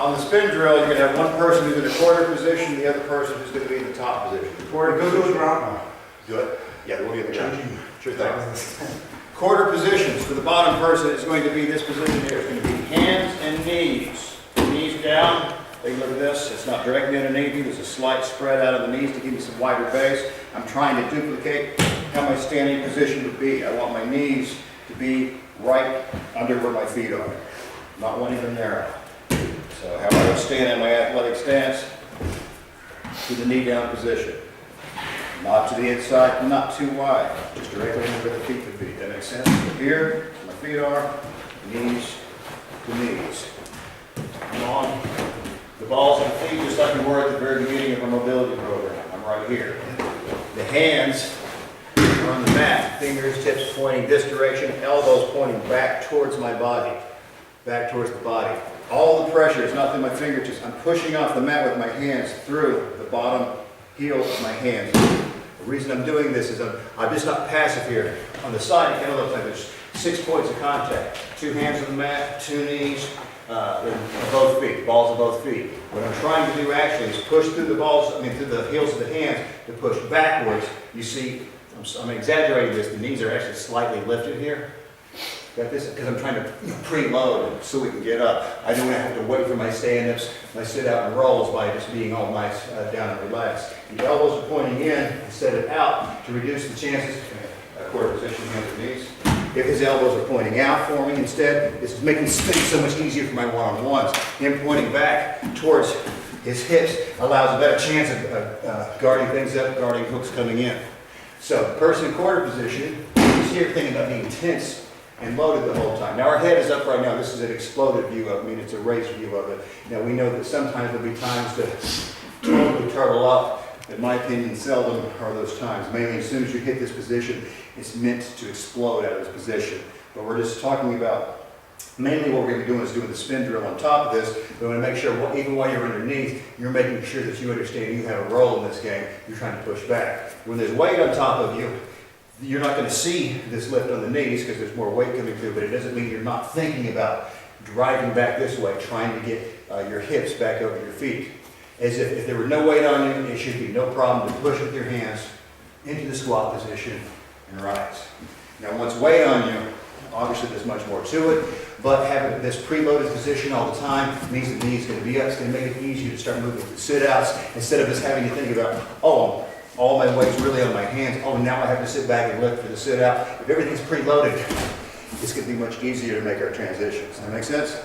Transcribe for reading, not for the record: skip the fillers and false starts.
On the spin drill, you're going to have one person who's in a quarter position, the other person who's going to be in the top position. The quarter Go to the position. ground. Do it? Yeah, we'll get the ground. Changing. Sure thing. Quarter positions for the bottom person is going to be this position here. It's going to be hands and knees. Knees down. Take a look at this. It's not directly underneath you. There's a slight spread out of the knees to give you some wider base. I'm trying to duplicate how my standing position would be. I want my knees to be right under where my feet are. Not wanting them narrow. So how I would stand in my athletic stance, to the knee down position. Not to the inside, not too wide, just directly under where the feet would be. That makes sense? So here, my feet are, knees to knees. I'm on the balls and feet just like we were at the very beginning of our mobility program. I'm right here. The hands are on the mat, fingers, tips pointing this direction, elbows pointing back towards my body, back towards the body. All the pressure is not through my fingertips. I'm pushing off the mat with my hands through the bottom heel of my hands. The reason I'm doing this is I'm just not passive here. On the side, it kind of looks like there's 6 points of contact. 2 hands on the mat, 2 knees, and both feet, balls of both feet. What I'm trying to do actually is push through the balls, through the heels of the hands to push backwards. You see, I'm exaggerating this. The knees are actually slightly lifted here. Got this? Because I'm trying to preload so we can get up. I don't have to wait for my stand-ups, my sit-out and rolls by just being all nice down and relaxed. The elbows are pointing in instead of out to reduce the chances. Quarter position, hands and knees. If his elbows are pointing out for me instead, this is making spinning so much easier for my one-on-ones. Him pointing back towards his hips allows a better chance of guarding things up, guarding hooks coming in. So, person in quarter position, you see everything about being tense and loaded the whole time. Now our head is up right now. This is an exploded view of it. It's a raised view of it. Now we know that sometimes there'll be times to totally turtle up. In my opinion, seldom are those times. Mainly as soon as you hit this position, it's meant to explode out of this position. But we're just talking about, mainly what we're going to be doing is doing the spin drill on top of this. We want to make sure, even while you're underneath, you're making sure that you understand you have a role in this game. You're trying to push back. When there's weight on top of you, you're not going to see this lift on the knees because there's more weight coming through, but it doesn't mean you're not thinking about driving back this way, trying to get your hips back over your feet. As if there were no weight on you, it should be no problem to push with your hands into the squat position and rise. Now once weight on you, obviously there's much more to it, but having this preloaded position all the time means the knee's going to be up. It's going to make it easier to start moving to sit-outs instead of us having to think about, oh, all my weight's really on my hands. Oh, now I have to sit back and lift for the sit-out. If everything's preloaded, it's going to be much easier to make our transitions. Does that make sense?